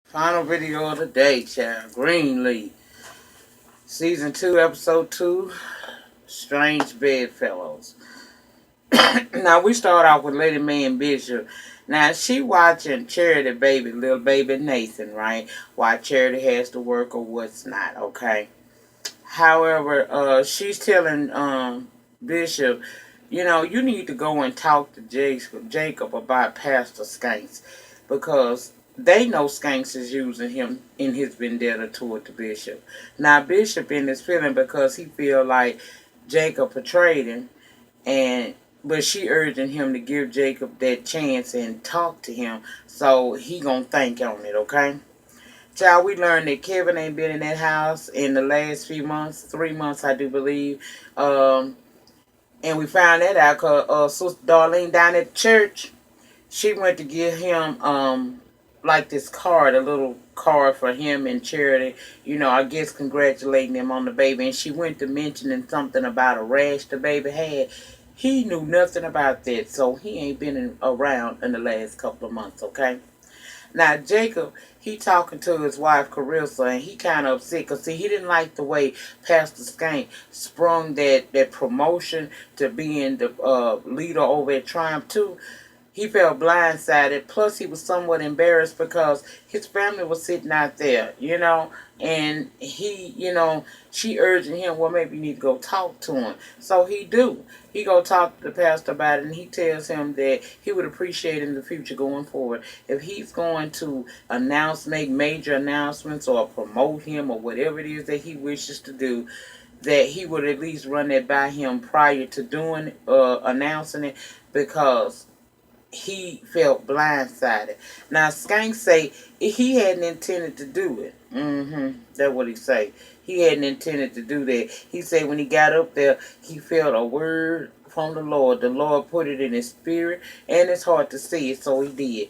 Final video of the day, child. Greenleaf. Season 2, Episode 2, Strange Bedfellows. Now, we start off with Lady Mae and Bishop. Now, she watching Charity baby, little baby Nathan, right? Why Charity has to work or what's not, okay? However, she's telling Bishop, you need to go and talk to Jacob about Pastor Skanks because they know Skanks is using him in his vendetta toward the Bishop. Now, Bishop in his feeling because he feel like Jacob betrayed him, and but she urging him to give Jacob that chance and talk to him, so he gonna think on it, okay? Child, we learned that Kevin ain't been in that house in the last few months, 3 months, I do believe. And we found that out because Sister Darlene down at church, she went to give him like this card, a little card for him and Charity. I guess congratulating him on the baby. And she went to mentioning something about a rash the baby had. He knew nothing about that, so he ain't been around in the last couple of months, okay? Now, Jacob, he talking to his wife, Carissa, and he kind of upset because, see, he didn't like the way Pastor Skank sprung that promotion to being the leader over at Triumph 2. He felt blindsided. Plus, he was somewhat embarrassed because his family was sitting out there, and she urging him, well, maybe you need to go talk to him. So he do. He go talk to the pastor about it, and he tells him that he would appreciate in the future going forward if he's going to make major announcements or promote him or whatever it is that he wishes to do, that he would at least run that by him prior to doing announcing it, because he felt blindsided. Now, Skank say he hadn't intended to do it. That's what he say. He hadn't intended to do that. He said when he got up there, he felt a word from the Lord. The Lord put it in his spirit and his heart to see it, so he did.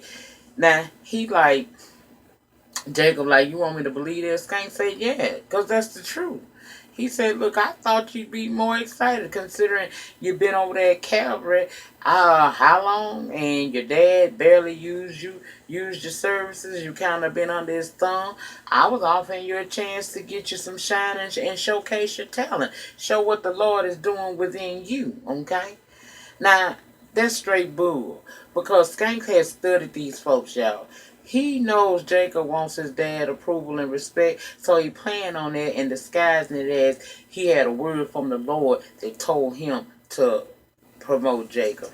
Now, he like, Jacob like, you want me to believe this? Skank say, yeah, because that's the truth. He said, look, I thought you'd be more excited considering you've been over there at Calvary how long? And your dad barely used your services. You kind of been under his thumb. I was offering you a chance to get you some shine and showcase your talent. Show what the Lord is doing within you, okay? Now, that's straight bull because Skank has studied these folks, y'all. He knows Jacob wants his dad approval and respect, so he planned on that and disguising it as he had a word from the Lord that told him to promote Jacob.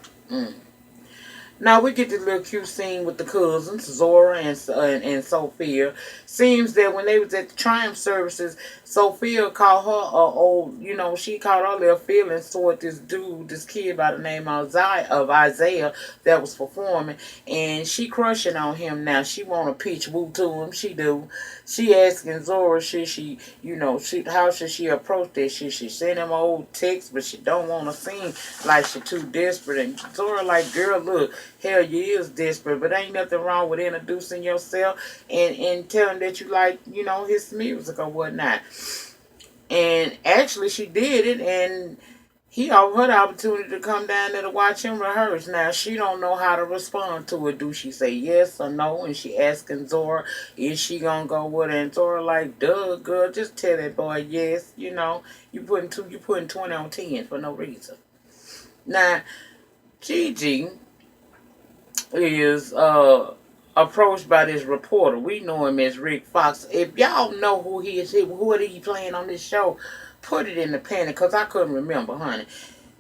Now we get this little cute scene with the cousins, Zora and Sophia. Seems that when they was at the Triumph services, Sophia called her she called her little feelings toward this kid by the name of Isiah that was performing, and she crushing on him now. She want to pitch woo to him. She do. She asking Zora, how should she approach this? Should she send him an old text, but she don't want to seem like she too desperate? And Zora like, girl, look, hell, you is desperate, but ain't nothing wrong with introducing yourself and telling that you like, his music or whatnot. And actually, she did it, and he offered her the opportunity to come down there to watch him rehearse. Now, she don't know how to respond to it. Do she say yes or no? And she asking Zora, is she going to go with her? And Zora like, duh, girl, just tell that boy yes. You putting 20 on 10 for no reason. Now, Gigi is approached by this reporter. We know him as Rick Fox. If y'all know who he is, who he playing on this show, put it in the pen because I couldn't remember, honey.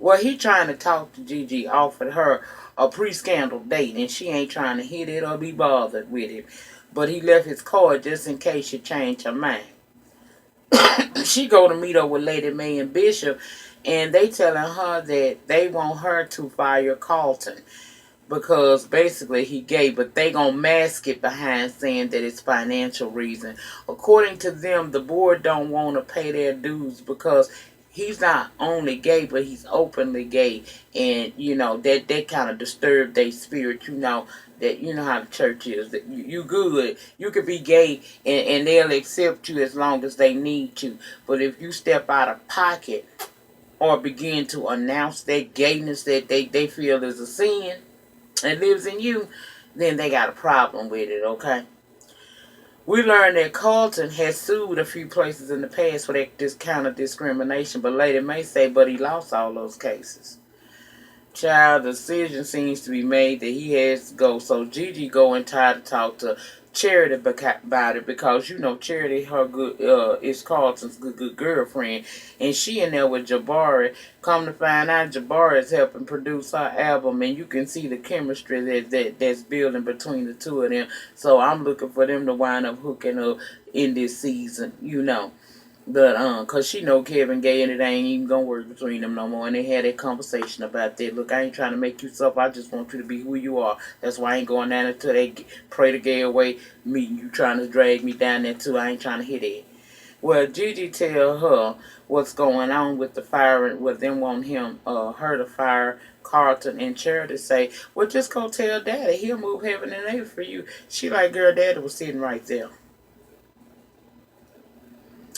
Well, he trying to talk to Gigi, offered her a pre-scandal date, and she ain't trying to hit it or be bothered with it. But he left his card just in case she changed her mind. She go to meet up with Lady Mae and Bishop, and they telling her that they want her to fire Carlton because basically he gay, but they gonna mask it behind saying that it's financial reason. According to them, the board don't want to pay their dues because he's not only gay, but he's openly gay, and that kind of disturbed their spirit. That how the church is. That you good, you could be gay, and they'll accept you as long as they need to. But if you step out of pocket or begin to announce that gayness that they feel is a sin and lives in you, then they got a problem with it, okay? We learned that Carlton has sued a few places in the past for this kind of discrimination, but Lady Mae say, but he lost all those cases. Child, the decision seems to be made that he has to go. So Gigi go and try to talk to Charity about it, because you know Charity, her good is Carlton's good girlfriend, and she in there with Jabari. Come to find out, Jabari is helping produce her album, and you can see the chemistry that's building between the two of them. So I'm looking for them to wind up hooking up in this season, you know. But cause she know Kevin Gay and it ain't even gonna work between them no more. And they had that conversation about that. Look, I ain't trying to make you suffer. I just want you to be who you are. That's why I ain't going down until they pray the gay away. Me, you trying to drag me down there too. I ain't trying to hit it. Well, Gigi tell her what's going on with the firing, with them wanting her to fire Carlton, and Charity say, well, just go tell Daddy. He'll move heaven and earth for you. She like, girl, Daddy was sitting right there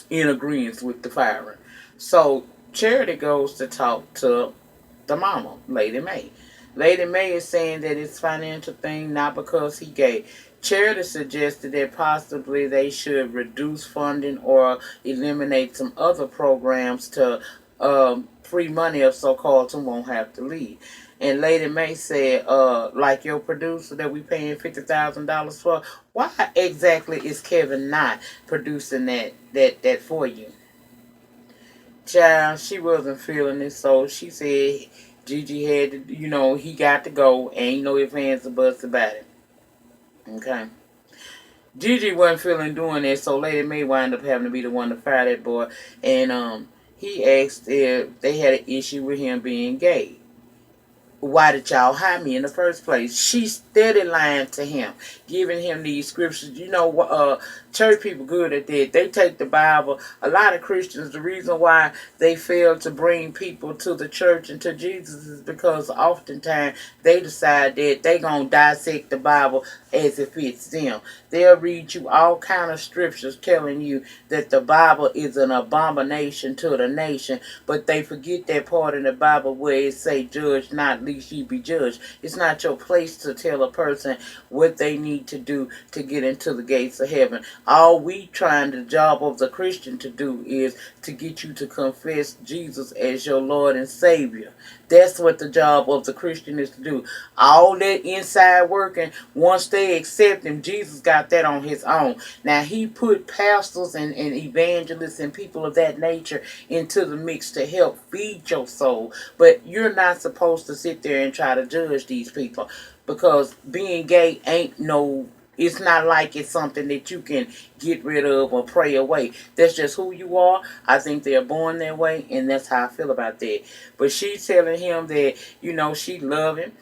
in agreement with the firing. So Charity goes to talk to the mama, Lady Mae. Lady Mae is saying that it's financial thing, not because he gay. Charity suggested that possibly they should reduce funding or eliminate some other programs to free money up so Carlton won't have to leave. And Lady Mae said, like your producer that we paying $50,000 for, why exactly is Kevin not producing that for you? Child, she wasn't feeling it, so she said Gigi had to, he got to go, and ain't no ifs, ands, or buts about it. Okay. Gigi wasn't feeling doing that, so Lady Mae wound up having to be the one to fire that boy, and he asked if they had an issue with him being gay. Why did y'all hire me in the first place? She steady lying to him, giving him these scriptures. Church people good at that. They take the Bible. A lot of Christians, the reason why they fail to bring people to the church and to Jesus is because oftentimes they decide that they going to dissect the Bible as it fits them. They'll read you all kind of scriptures telling you that the Bible is an abomination to the nation, but they forget that part in the Bible where it say, judge not, lest ye be judged. It's not your place to tell a person what they need to do to get into the gates of heaven. All we trying the job of the Christian to do is to get you to confess Jesus as your Lord and Savior. That's what the job of the Christian is to do. All that inside working, once they accept him, Jesus got that on his own. Now, he put pastors and evangelists and people of that nature into the mix to help feed your soul. But you're not supposed to sit there and try to judge these people, because being gay ain't no... It's not like it's something that you can get rid of or pray away. That's just who you are. I think they're born that way, and that's how I feel about that. But she's telling him that, she love him.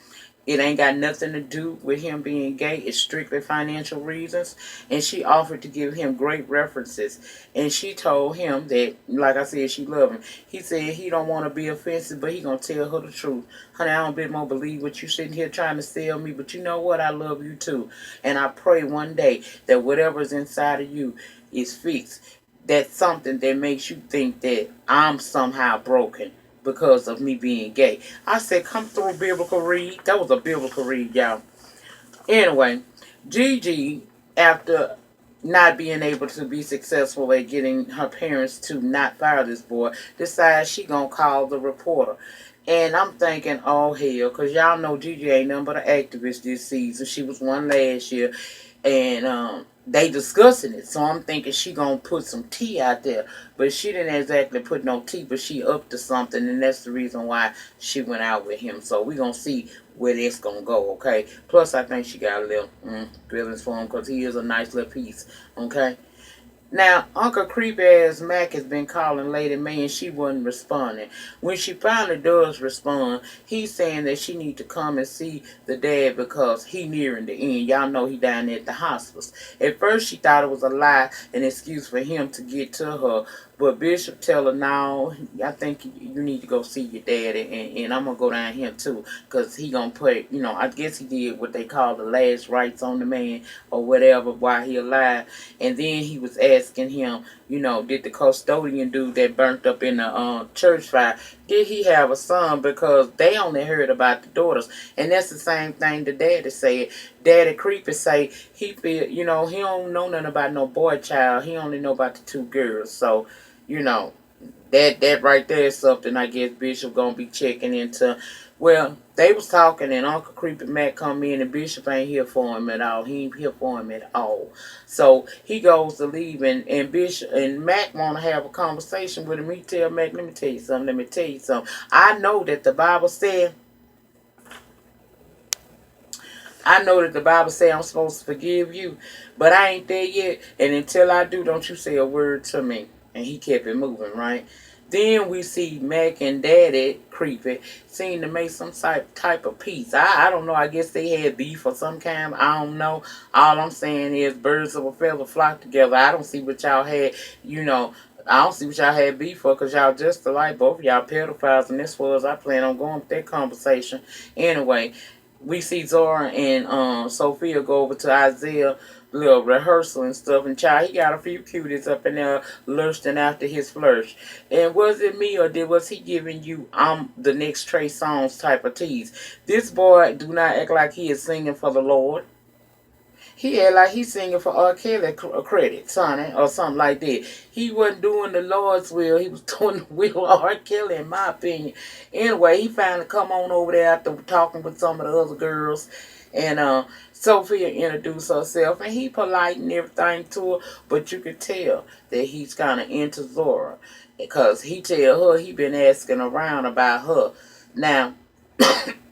It ain't got nothing to do with him being gay. It's strictly financial reasons. And she offered to give him great references. And she told him that, like I said, she loved him. He said he don't want to be offensive, but he going to tell her the truth. Honey, I don't bit more believe what you sitting here trying to sell me, but you know what? I love you too. And I pray one day that whatever's inside of you is fixed. That's something that makes you think that I'm somehow broken because of me being gay. I said, come through a biblical read. That was a biblical read, y'all. Anyway, Gigi, after not being able to be successful at getting her parents to not fire this boy, decides she gonna call the reporter. And I'm thinking, oh hell, because y'all know Gigi ain't nothing but an activist this season. She was one last year. And they discussing it, so I'm thinking she gonna put some tea out there, but she didn't exactly put no tea, but she up to something, and that's the reason why she went out with him. So we gonna see where this gonna go, okay? Plus, I think she got a little feelings for him, because he is a nice little piece, okay? Now, Uncle Creepy-ass Mac has been calling Lady Mae, and she wasn't responding. When she finally does respond, he's saying that she need to come and see the dad because he nearing the end. Y'all know he down there at the hospice. At first, she thought it was a lie, an excuse for him to get to her. But Bishop tell her, no, I think you need to go see your daddy, and I'm going to go down here too, because he going to put, I guess he did what they call the last rites on the man or whatever while he alive. And then he was asking him, did the custodian dude that burnt up in the church fire, Did he have a son? Because they only heard about the daughters. And that's the same thing the daddy said. Daddy Creepy say he feel, he don't know nothing about no boy child. He only know about the two girls. So, you know, that right there is something I guess Bishop gonna be checking into. Well, they was talking and Uncle Creepy Mac come in and Bishop ain't here for him at all. He ain't here for him at all. So he goes to leave and Bishop and Mac wanna have a conversation with him. He tell Mac, let me tell you something. I know that the Bible said I'm supposed to forgive you, but I ain't there yet. And until I do, don't you say a word to me. And he kept it moving, right? Then we see Mac and Daddy Creepy seem to make some type of peace. I don't know. I guess they had beef or some kind. I don't know. All I'm saying is birds of a feather flock together. I don't see what y'all had, I don't see what y'all had beef for because y'all just alike. Both of y'all pedophiles, and this was I plan on going with that conversation. Anyway, we see Zora and Sophia go over to Isiah little rehearsal and stuff, and child, he got a few cuties up in there lusting after his flirt. And was it me or was he giving you the next Trey Songz type of tease? This boy do not act like he is singing for the Lord. He act like he's singing for R. Kelly credit, sonny, or something like that. He wasn't doing the Lord's will. He was doing the will of R. Kelly, in my opinion. Anyway, he finally come on over there after talking with some of the other girls. And Sophia introduced herself, and he polite and everything to her. But you could tell that he's kind of into Zora. Because he tell her he been asking around about her. Now,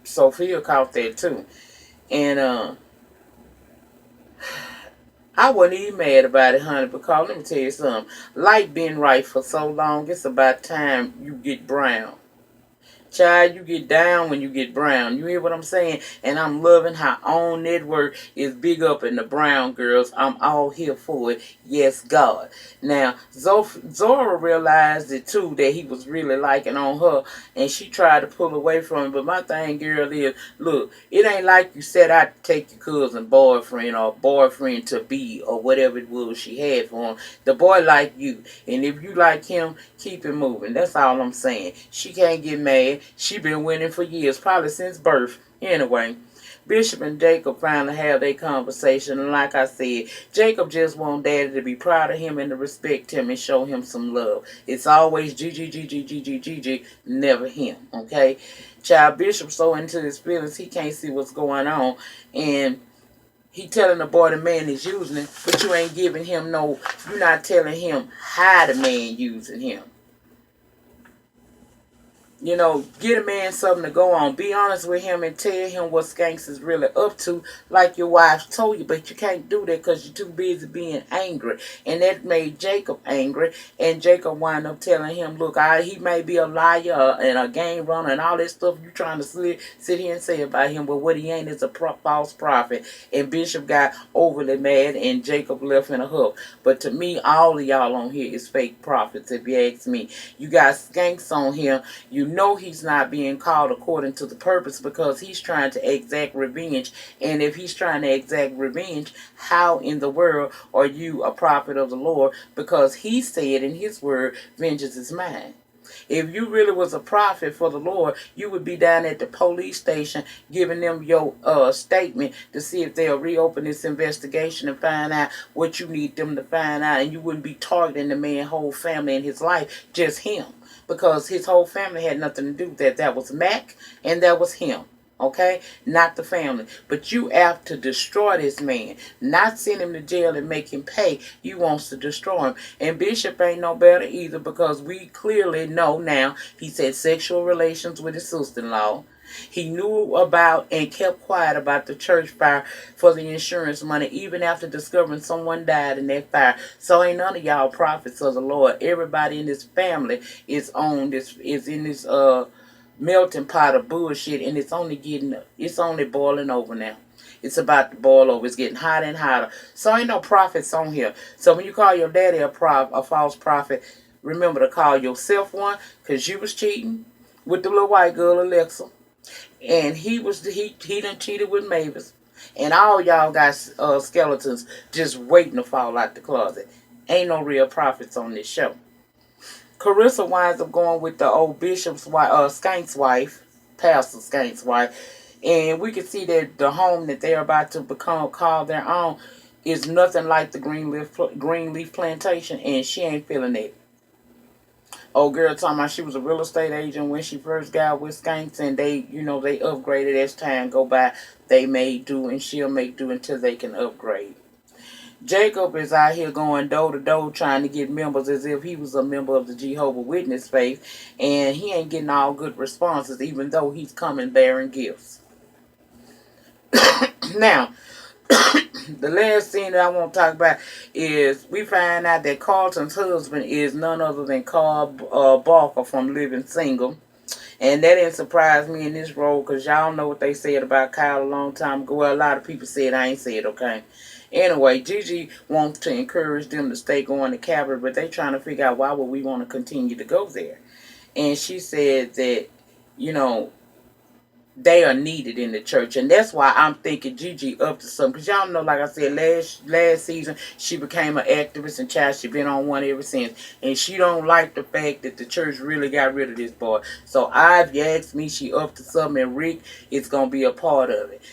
Sophia caught that too. And I wasn't even mad about it, honey, because let me tell you something. Light been right for so long, it's about time you get brown. Child, you get down when you get brown. You hear what I'm saying? And I'm loving how OWN Network is big up in the brown girls. I'm all here for it. Yes, God. Now, Zora realized it too, that he was really liking on her, and she tried to pull away from him. But my thing, girl, is, look, it ain't like you said I'd take your cousin boyfriend or boyfriend to be or whatever it was she had for him. The boy like you. And if you like him, keep it moving. That's all I'm saying. She can't get mad. She been winning for years, probably since birth. Anyway, Bishop and Jacob finally have their conversation, and like I said, Jacob just want Daddy to be proud of him and to respect him and show him some love. It's always Gigi, never him, okay? Child, Bishop so into his feelings, he can't see what's going on, and he telling the boy the man is using it, but you ain't giving him you're not telling him how the man using him. Get a man something to go on. Be honest with him and tell him what Skanks is really up to, like your wife told you. But you can't do that because you're too busy being angry. And that made Jacob angry. And Jacob wound up telling him, look, he may be a liar and a game runner and all that stuff you trying to sit here and say about him. But what he ain't is a false prophet. And Bishop got overly mad and Jacob left in a huff. But to me, all of y'all on here is fake prophets, if you ask me. You got Skanks on here. You know he's not being called according to the purpose because he's trying to exact revenge. And if he's trying to exact revenge, how in the world are you a prophet of the Lord? Because he said in his word, vengeance is mine. If you really was a prophet for the Lord, you would be down at the police station giving them your statement to see if they'll reopen this investigation and find out what you need them to find out. And you wouldn't be targeting the man's whole family and his life, just him. Because his whole family had nothing to do with that. That was Mac and that was him. Okay? Not the family. But you have to destroy this man. Not send him to jail and make him pay. You wants to destroy him. And Bishop ain't no better either because we clearly know now he's had sexual relations with his sister-in-law. He knew about and kept quiet about the church fire for the insurance money even after discovering someone died in that fire. So ain't none of y'all prophets of the Lord. Everybody in this family is in this melting pot of bullshit, and it's only boiling over now. It's about to boil over. It's getting hotter and hotter. So ain't no prophets on here. So when you call your daddy a false prophet, remember to call yourself one, because you was cheating with the little white girl Alexa. And he done cheated with Mavis. And all y'all got skeletons just waiting to fall out the closet. Ain't no real prophets on this show. Carissa winds up going with the old Bishop's wife, Skanks' wife, Pastor Skanks' wife. And we can see that the home that they're about to call their own is nothing like the Greenleaf plantation, and she ain't feeling it. Old girl talking about she was a real estate agent when she first got with Skanks, and they upgraded as time go by. They made do, and she'll make do until they can upgrade. Jacob is out here going door to door trying to get members as if he was a member of the Jehovah Witness faith, and he ain't getting all good responses even though he's coming bearing gifts. Now, the last thing that I want to talk about is we find out that Carlton's husband is none other than Carl Barker from Living Single. And that didn't surprise me in this role because y'all know what they said about Kyle a long time ago. Well, a lot of people said, I ain't said, okay. Anyway, Gigi wants to encourage them to stay going to Calvary, but they trying to figure out why would we want to continue to go there. And she said that, they are needed in the church, and that's why I'm thinking Gigi up to something. Because y'all know, like I said, last season she became an activist, and child, she been on one ever since. And she don't like the fact that the church really got rid of this boy. So if you ask me, she up to something, and Rick is gonna be a part of it.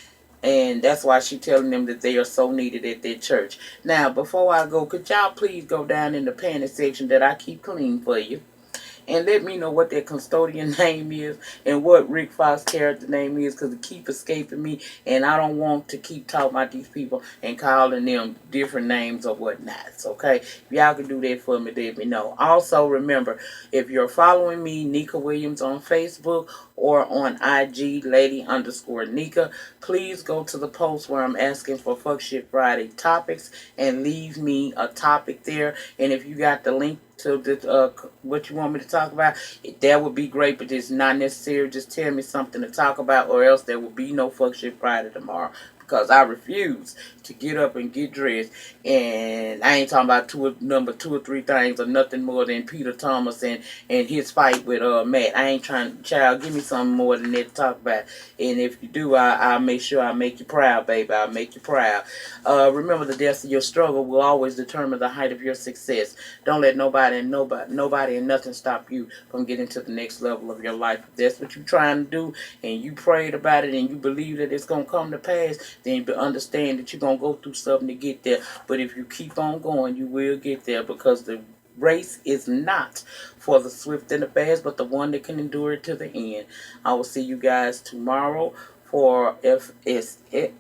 And that's why she telling them that they are so needed at their church. Now, before I go, could y'all please go down in the panty section that I keep clean for you, and let me know what that custodian name is and what Rick Fox's character name is, because it keep escaping me, and I don't want to keep talking about these people and calling them different names or whatnot. Okay? If y'all can do that for me, let me know. Also, remember, if you're following me, Nika Williams, on Facebook or on IG, Lady_Nika, please go to the post where I'm asking for Fuck Shit Friday topics and leave me a topic there. And if you got the link to the, what you want me to talk about, that would be great, but it's not necessary. Just tell me something to talk about, or else there will be no Fuck Shit Friday tomorrow, because I refuse to get up and get dressed. And I ain't talking about number 2 or 3 things or nothing more than Peter Thomas and his fight with Matt. I ain't trying, child, give me something more than that to talk about. And if you do, I'll make sure I make you proud, baby. I'll make you proud. Remember, the depth of your struggle will always determine the height of your success. Don't let nobody and nothing stop you from getting to the next level of your life. If that's what you're trying to do, and you prayed about it, and you believe that it's going to come to pass, then understand that you're going to go through something to get there. But if you keep on going, you will get there, because the race is not for the swift and the fast, but the one that can endure it to the end. I will see you guys tomorrow for FSF.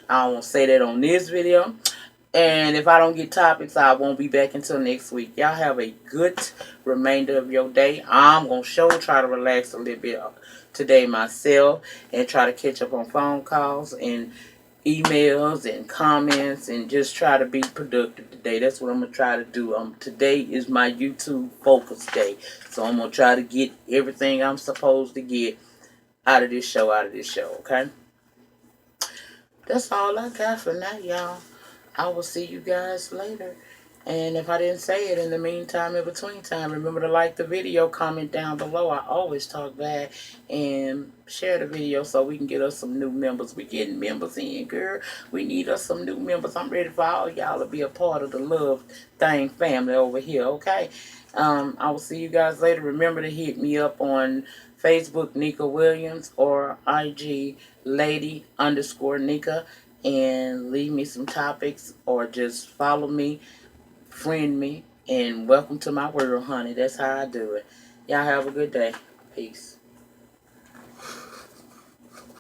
I won't say that on this video. And if I don't get topics, I won't be back until next week. Y'all have a good remainder of your day. I'm going to try to relax a little bit today myself and try to catch up on phone calls and emails and comments and just try to be productive today. That's what I'm going to try to do. Today is my YouTube focus day. So I'm going to try to get everything I'm supposed to get out of this show, okay? That's all I got for now, y'all. I will see you guys later. And if I didn't say it in the meantime, in between time, remember to like the video, comment down below. I always talk bad. And share the video so we can get us some new members. We getting members in, girl. We need us some new members. I'm ready for all y'all to be a part of the Love Thing family over here, okay? I will see you guys later. Remember to hit me up on Facebook, Nika Williams, or IG, Lady_Nika, and leave me some topics, or just follow me, friend me, and welcome to my world, honey. That's how I do it. Y'all have a good day. Peace.